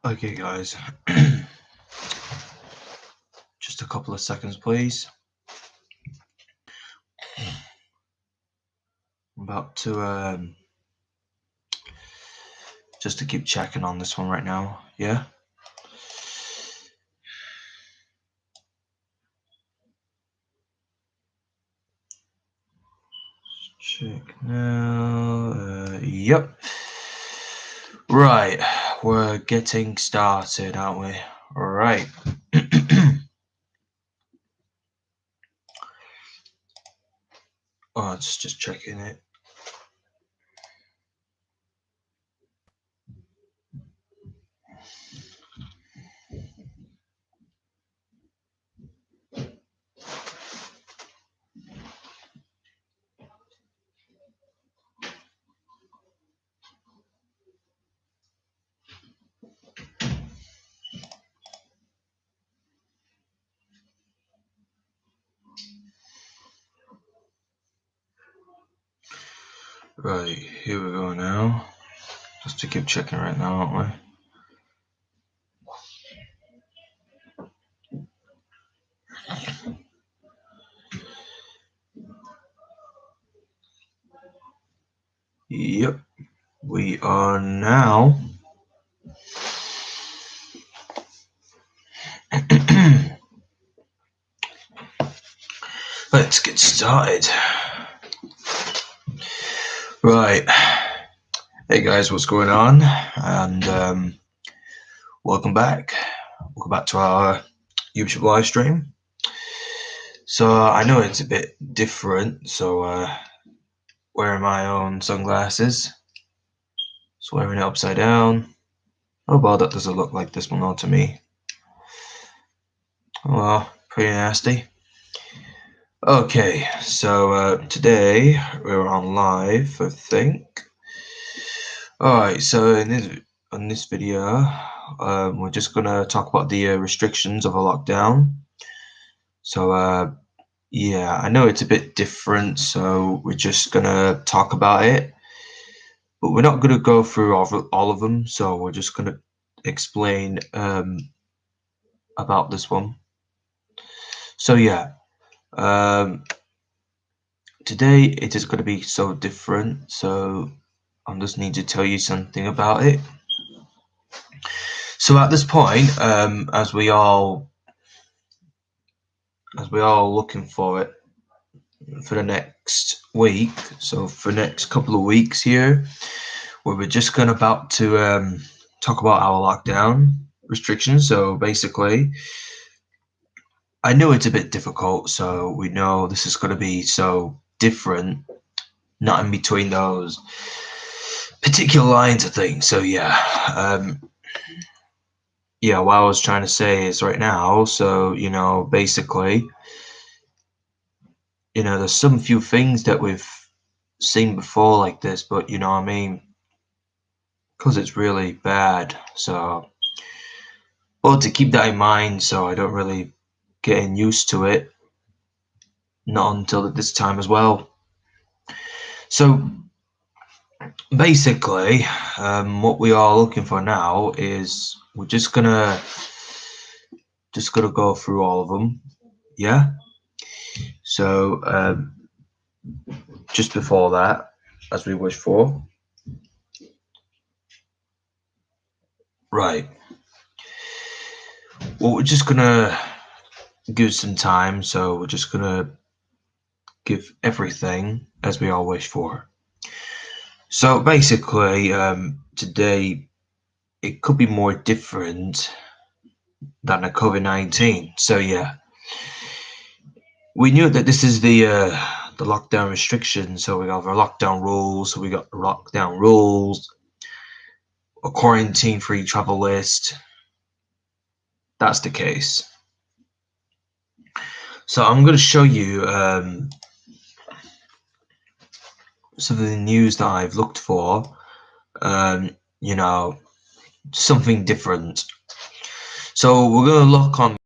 Okay, guys, just a couple of seconds, please. I'm about to just to keep checking on this one right now. Yeah. Check now. Yep. Right, we're getting started, aren't we? All right. Oh, it's just checking it. Right, here we go now. Just to keep checking right now, aren't we? Yep, we are now. Let's get started. Right. Hey guys, what's going on? And welcome back. Welcome back to our YouTube live stream. So I know it's a bit different, so wearing my own sunglasses. Swearing it upside down. Oh well, that doesn't look like this one to me. Oh well, pretty nasty. Okay, so today we're on live, I think. Alright, so in this video, we're just gonna talk about the restrictions of a lockdown. So yeah, I know it's a bit different, so we're just gonna talk about it, but we're not gonna go through all of them. So we're just gonna explain about this one. So yeah, today it is gonna be so different. So I just need to tell you something about it. So at this point, as we all looking for it for the next week, so for the next couple of weeks here, where we're just about to talk about our lockdown restrictions. So basically, I know it's a bit difficult, so we know this is going to be so different, not in between those particular lines of things. So yeah, yeah, what I was trying to say is right now, so basically, there's some few things that we've seen before like this, but you know what I mean, because it's really bad. So well, to keep that in mind, so I don't really getting used to it, not until this time as well. So basically, what we are looking for now is we're just gonna go through all of them. Yeah. So just before that, as we wish for. Right. Well, we're just gonna give some time, so we're just gonna give everything as we all wish for. So basically, today it could be more different than a COVID-19. So yeah, we knew that this is the lockdown restrictions. So we got the lockdown rules. So we got the lockdown rules, a quarantine-free travel list. That's the case. So I'm going to show you some of the news that I've looked for. You know, something different. So we're going to look on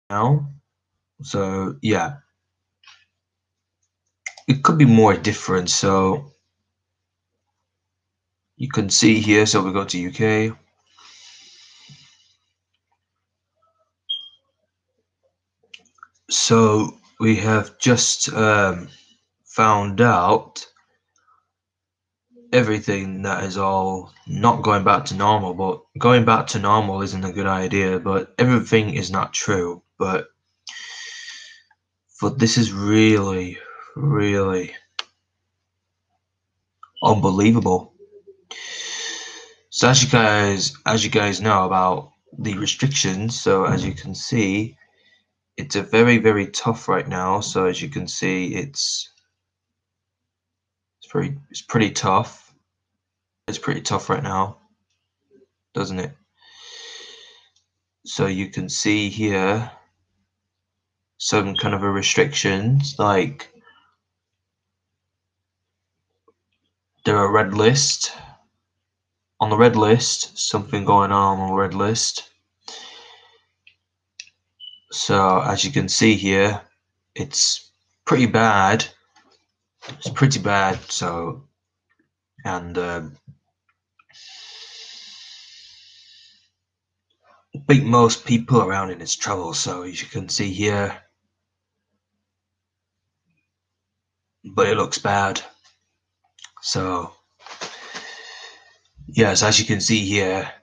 now. So yeah, it could be more different. So you can see here. So we go to UK. So we have just found out everything that is all not going back to normal, but going back to normal isn't a good idea, but everything is not true. But this is really, really unbelievable. So as you guys know about the restrictions, so as you can see, it's a very, very tough right now. So as you can see, it's pretty tough. It's pretty tough right now, doesn't it? So you can see here some kind of a restrictions, like there are red list. On the red list, something going on the red list. So as you can see here, it's pretty bad. It's pretty bad. So and I think most people around in its trouble. So as you can see here, but it looks bad. So yes, as you can see here,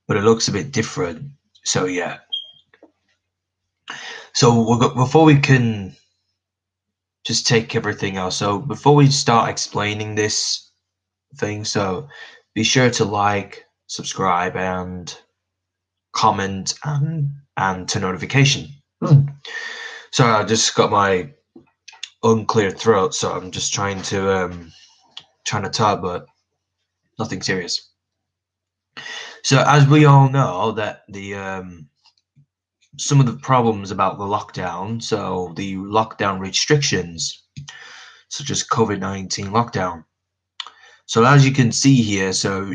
but it looks a bit different. So yeah. So before we can just take everything else, so before we start explaining this thing, so be sure to like, subscribe, and comment, and turn notification. Sorry, I just got my unclear throat, so I'm just trying to talk, but nothing serious. So as we all know that the some of the problems about the lockdown, so the lockdown restrictions, such as COVID-19 lockdown. So as you can see here, so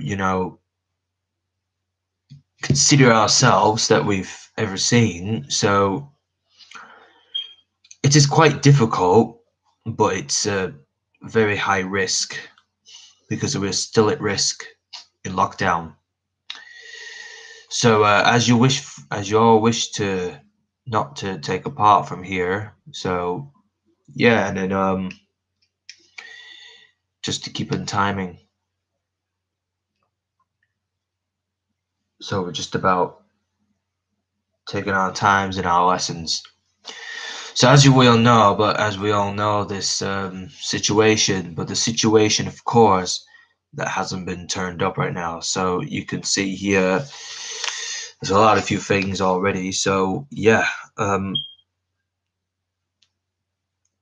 consider ourselves that we've ever seen. So it is quite difficult, but it's a very high risk because we're still at risk in lockdown. So as you all wish to not to take apart from here. So yeah, and then just to keep in timing. So we're just about taking our times and our lessons. So as we all know this situation, but the situation, of course, that hasn't been turned up right now. So you can see here, there's a lot of few things already. So yeah,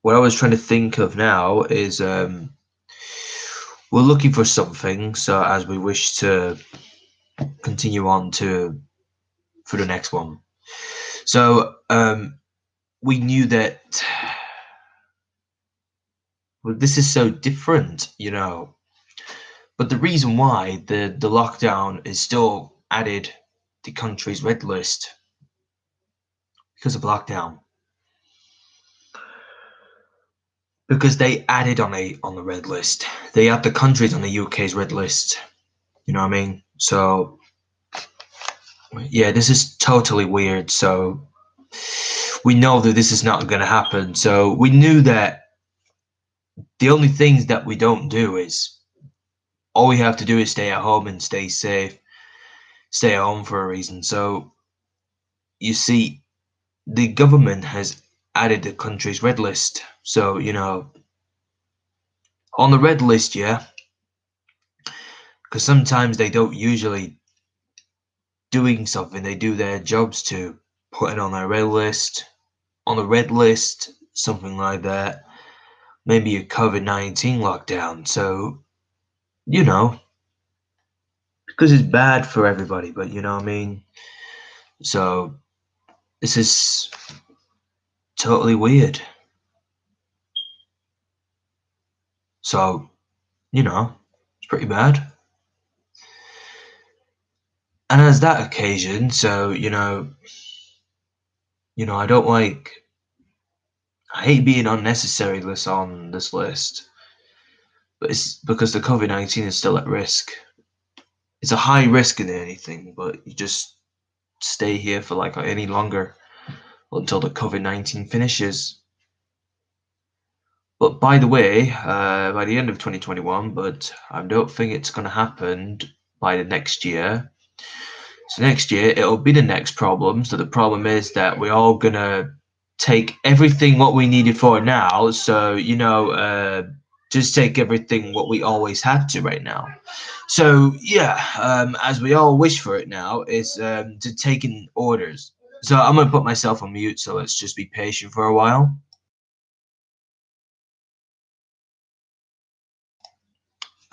what I was trying to think of now is we're looking for something. So as we wish to continue on to for the next one. So we knew that well, this is so different, But the reason why the lockdown is still added the country's red list because of lockdown. Because they added on the red list. They have the countries on the UK's red list. You know what I mean? So yeah, this is totally weird. So we know that this is not going to happen. So we knew that the only things that we don't do is all we have to do is stay at home and stay safe. Stay at home for a reason. So you see, the government has added the country's red list. So, on the red list, yeah, because sometimes they don't usually doing something, they do their jobs to put it on their red list, on the red list, something like that. Maybe a COVID-19 lockdown. So, because it's bad for everybody, but you know what I mean? So, this is totally weird. So, it's pretty bad. And as that occasion, so I don't I hate being unnecessary list on this list, but it's because the COVID-19 is still at risk. It's a high risk in anything, but you just stay here for like any longer until the COVID-19 finishes. But by the way, by the end of 2021, but I don't think it's going to happen by the next year. So next year it'll be the next problem. So the problem is that we're all gonna take everything what we needed for now. So just take everything what we always had to right now. So yeah, as we all wish for it now, is to take in orders. So I'm gonna put myself on mute. So let's just be patient for a while.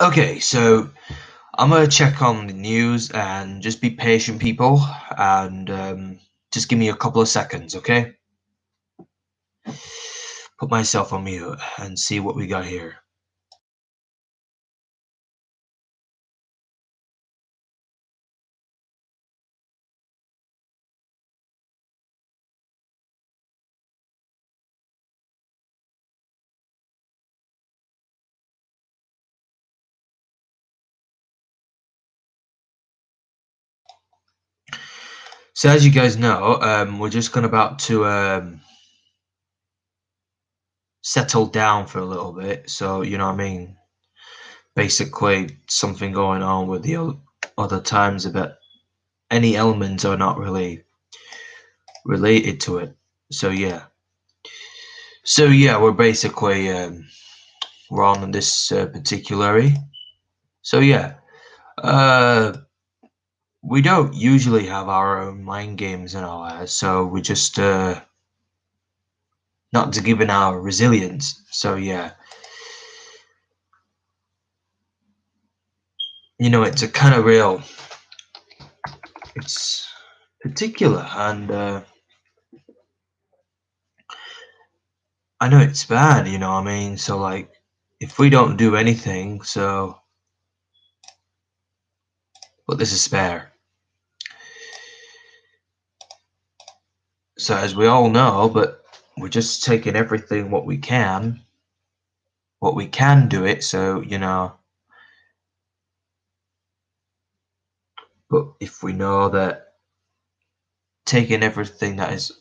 Okay, so I'm gonna check on the news and just be patient, people, and just give me a couple of seconds, okay? Put myself on mute and see what we got here. So as you guys know, we're just gonna about to settle down for a little bit. So you know what I mean. Basically, something going on with the other times about any elements are not really related to it. So yeah. So yeah, we're basically we're on this particular. So yeah, uh, we don't usually have our own mind games and all that. So we just not to give in our resilience. So yeah, it's a kind of real, it's particular, and I know it's bad. You know what I mean? So like, if we don't do anything, so but this is spare. So as we all know, but we're just taking everything what we can do it. So but if we know that taking everything that is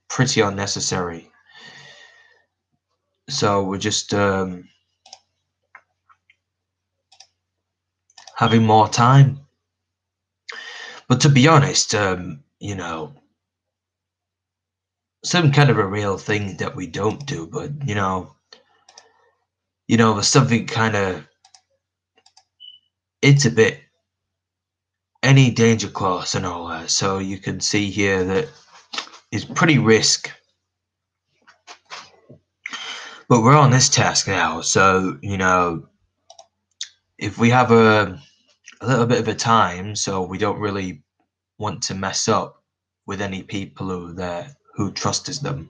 pretty unnecessary, so we're just having more time. But to be honest, some kind of a real thing that we don't do, but there's something kind of, it's a bit any danger clause and all that. So you can see here that it's pretty risk. But we're on this task now, so if we have a little bit of a time, so we don't really want to mess up with any people who are there who trust us them.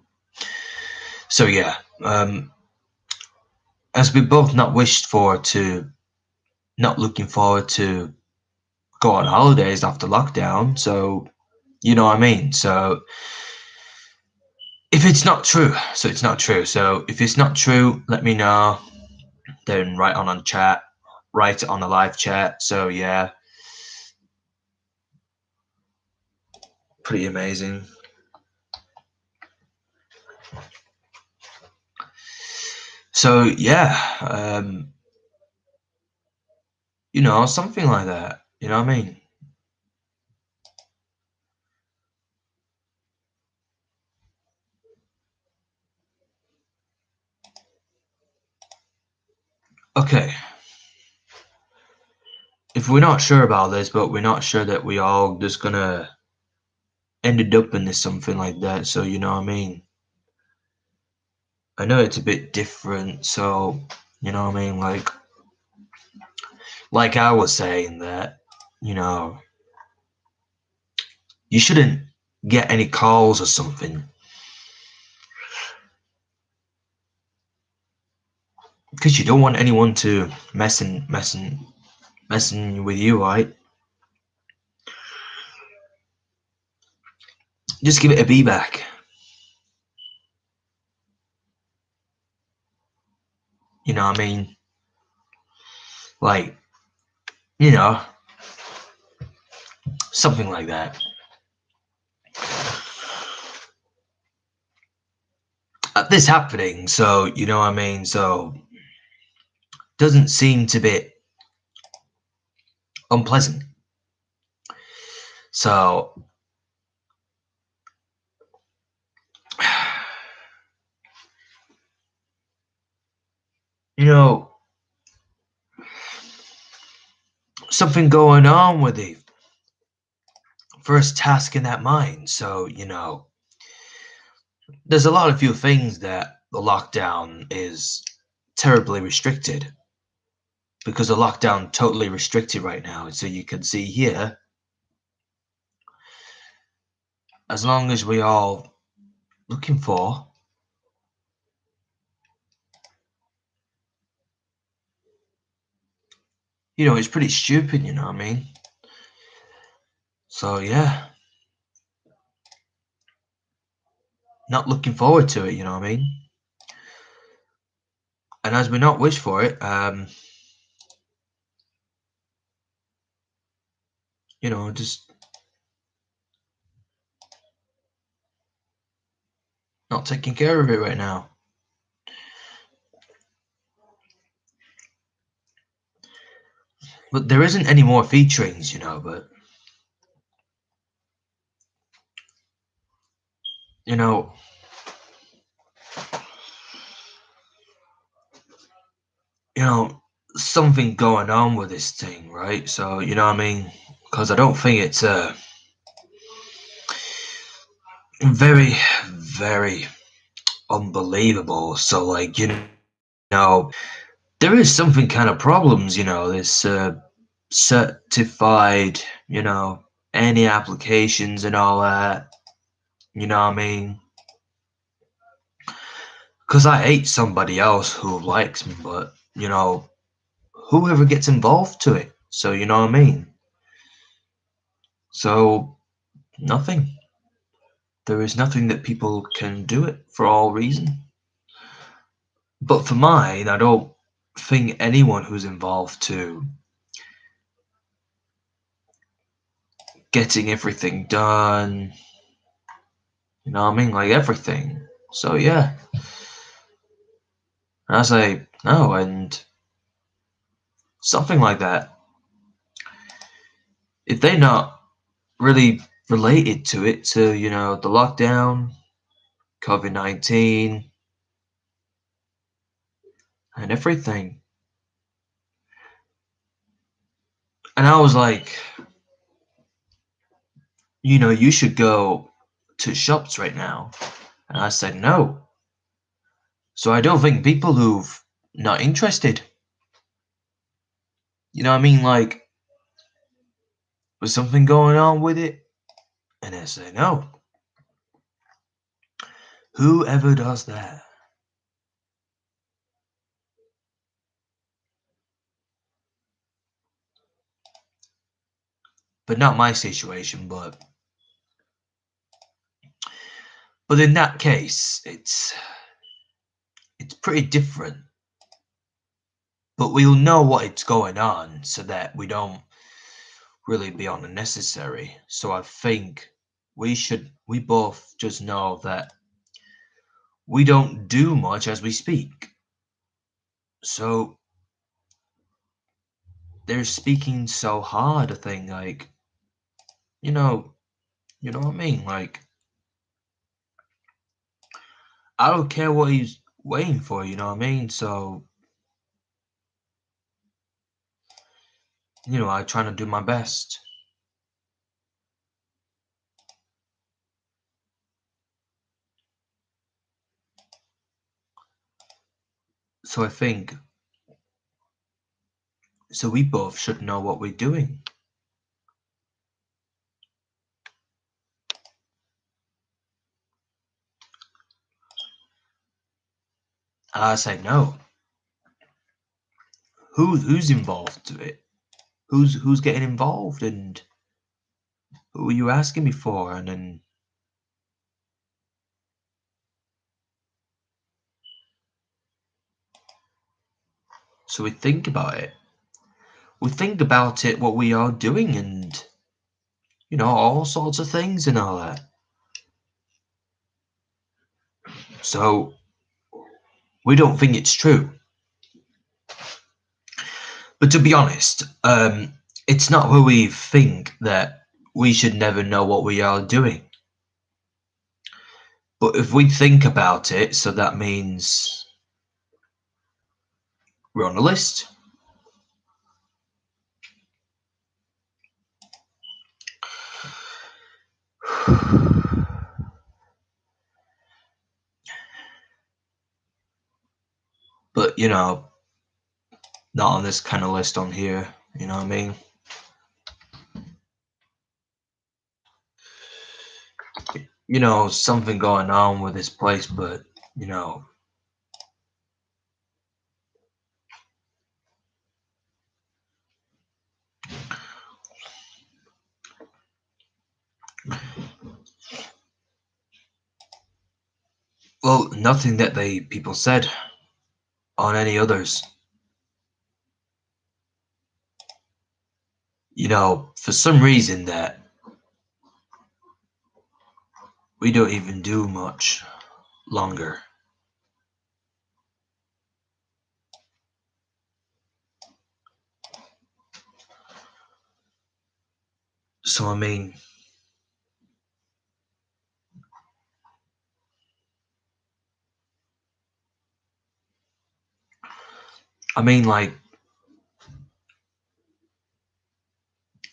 So yeah, as we both not looking forward to go on holidays after lockdown. So you know what I mean. So if it's not true, so it's not true. So if it's not true, let me know. Then write on chat, write it on the live chat. So yeah, pretty amazing. So yeah, something like that. You know what I mean? Okay. If we're not sure about this, but we're not sure that we all just gonna ended up in this something like that. So you know what I mean? I know it's a bit different. So you know what I mean? Like I was saying that, you know, you shouldn't get any calls or something because you don't want anyone to messing with you, right? Just give it a be back. You know what I mean? Like, you know, something like that. this happening. So you know what I mean. So doesn't seem to be unpleasant. So you know something going on with the first task in that mind. So there's a lot of few things that the lockdown is terribly restricted because the lockdown totally restricted right now. So you can see here, as long as we all looking for, it's pretty stupid, you know what I mean? So yeah, not looking forward to it, you know what I mean? And as we not wish for it, just not taking care of it right now. But there isn't any more featurings, but you know, you know, something going on with this thing, right? So, you know what I mean? Because I don't think it's very, very unbelievable. So, like, know, there is something kind of problems, this certified, any applications and all that, you know what I mean? Because I hate somebody else who likes me, but, whoever gets involved to it. So, you know what I mean? So, nothing. There is nothing that people can do it for all reason. But for mine, I don't think anyone who's involved to getting everything done, you know what I mean? Like everything. So yeah. And I say no, and something like that. If they're not really related to it, to the lockdown, COVID-19, and everything. And I was like, you should go to shops right now. And I said no. So I don't think people who've not interested, you know what I mean? Like, was something going on with it? And I say no. Whoever does that? But not my situation, but in that case, it's pretty different. But we'll know what it's going on so that we don't really be unnecessary. So I think we both just know that we don't do much as we speak. So they're speaking so hard, a thing like, you know, you know what I mean? Like, I don't care what he's waiting for, you know what I mean? So, I try to do my best. So I think, so we both should know what we're doing. And I say no. Who's involved to it? Who's getting involved, and who are you asking me for? And then so we think about it. We think about it, what we are doing, and all sorts of things and all that. So We don't think it's true. But to be honest, it's not who we think that we should never know what we are doing. But if we think about it, so that means we're on the list. But, not on this kind of list on here. You know what I mean? Something going on with this place, but, well, nothing that people said on any others. For some reason that we don't even do much longer. So, like,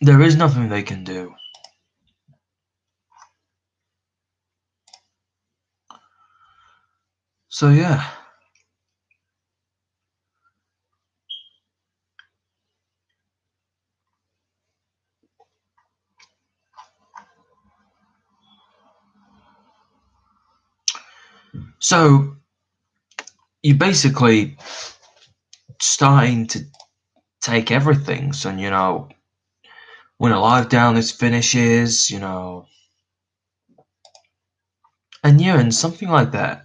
there is nothing they can do. So, yeah. So, you're basically starting to take everything. So, when a lockdown is finishes, and yeah, and something like that,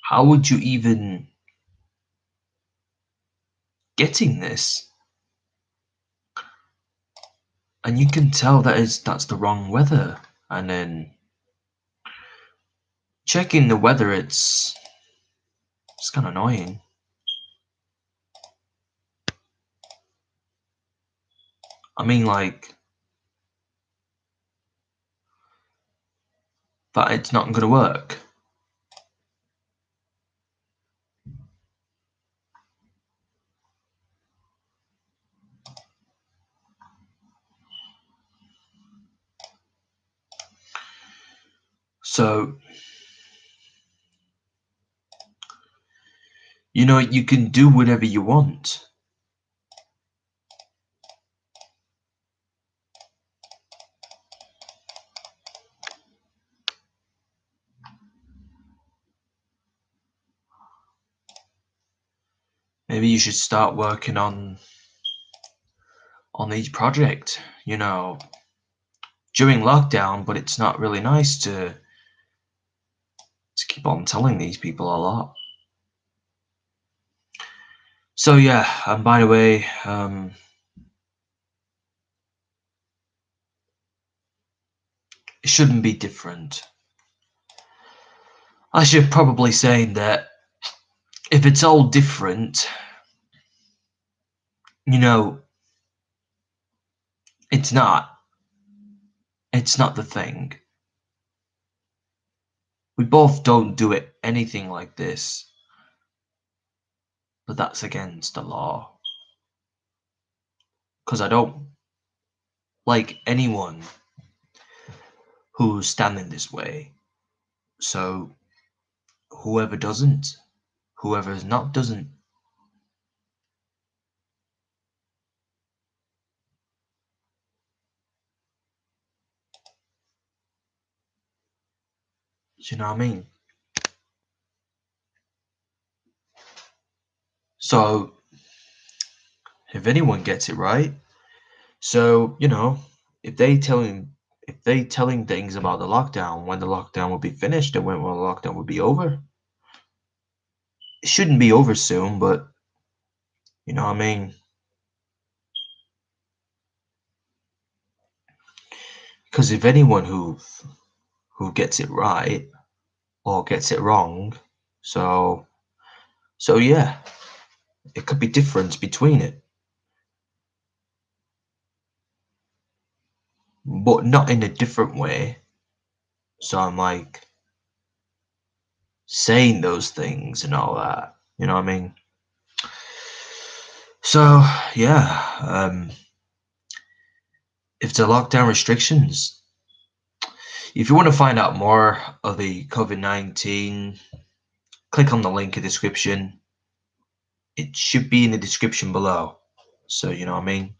how would you even getting this? And you can tell that's the wrong weather. And then checking the weather, it's kind of annoying. Like, that it's not going to work. So, you can do whatever you want. Maybe you should start working on each project, during lockdown, but it's not really nice to keep on telling these people a lot. So yeah, and by the way, it shouldn't be different. I should probably say that if it's all different, it's not. It's not the thing. We both don't do it anything like this, but that's against the law. Because I don't like anyone who's standing this way. So whoever doesn't, whoever's not doesn't. Do you know what I mean? So if anyone gets it right, so if they telling things about the lockdown, when the lockdown will be finished and when the lockdown will be over. It shouldn't be over soon, but you know what I mean? Because if anyone who gets it right, or gets it wrong. So yeah, it could be different between it, but not in a different way. So I'm like saying those things and all that. You know what I mean? So yeah, if the lockdown restrictions, if you want to find out more of the COVID-19, click on the link in the description. It should be in the description below. So you know what I mean?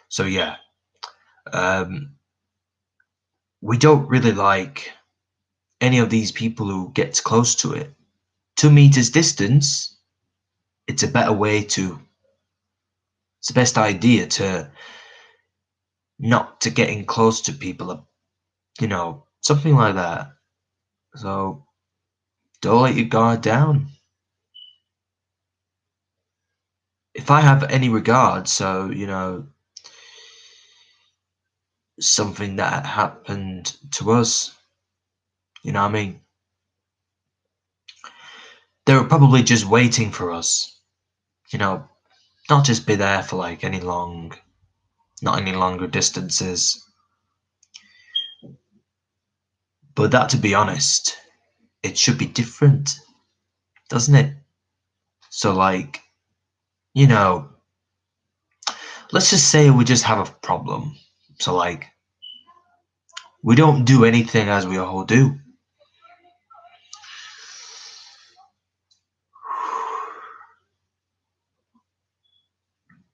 So yeah, um, we don't really like any of these people who gets close to it. 2 meters distance, it's a better way to, it's the best idea to not to getting close to people, you know, something like that. So don't let your guard down. If I have any regard, so you know, something that happened to us, you know what I mean? They were probably just waiting for us, you know, not just be there for like not any longer distances. But that, to be honest, it should be different, doesn't it? So like, you know, let's just say we just have a problem. So like, we don't do anything as we all do.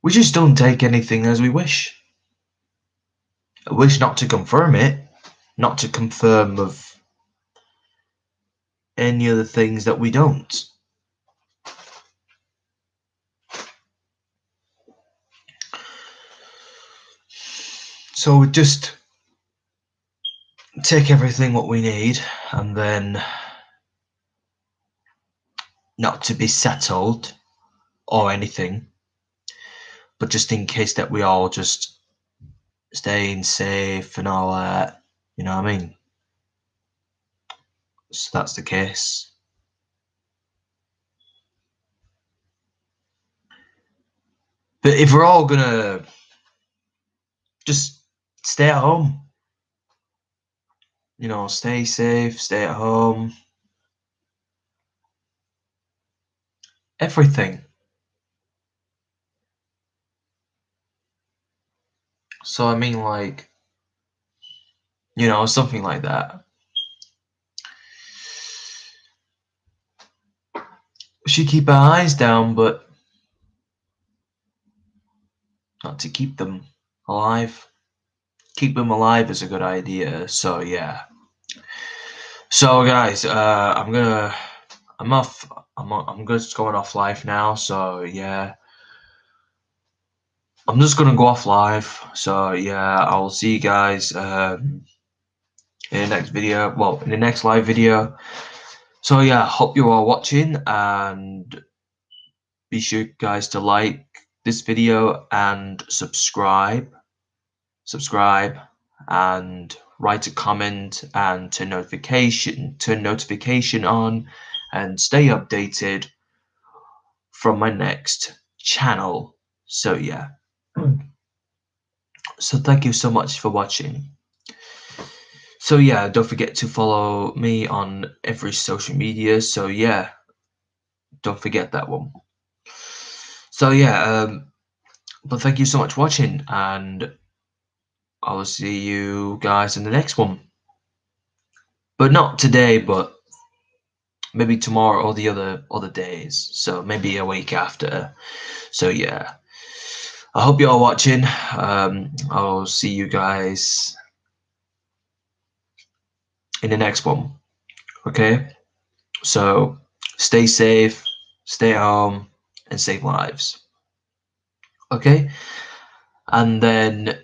We just don't take anything as we wish. I wish not to confirm it, not to confirm of any of the things that we don't. So we just take everything what we need and then not to be settled or anything, but just in case that we all just staying safe and all that, you know what I mean? So that's the case. But if we're all gonna just stay at home, you know, stay safe, stay at home, everything. So I mean, like, you know, something like that. We should keep our eyes down, but not to keep them alive. Keep them alive is a good idea. So yeah. So guys, I'm off. I'm just going off live now. So yeah, I'm just gonna go off live. So yeah, I'll see you guys in the next video. Well, in the next live video. So yeah, hope you are watching and be sure guys to like this video and subscribe and write a comment and turn notification on and stay updated from my next channel. So yeah, so thank you so much for watching. So yeah, don't forget to follow me on every social media. So yeah, don't forget that one. So yeah, but thank you so much for watching, and I will see you guys in the next one. But not today, but maybe tomorrow or the other days. So maybe a week after. So yeah, I hope you're all watching. I'll see you guys in the next one. Okay, so stay safe, stay home, and save lives. Okay, and then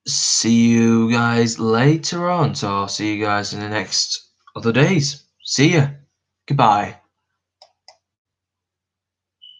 see you guys later on. So I'll see you guys in the next other days. See ya. Goodbye.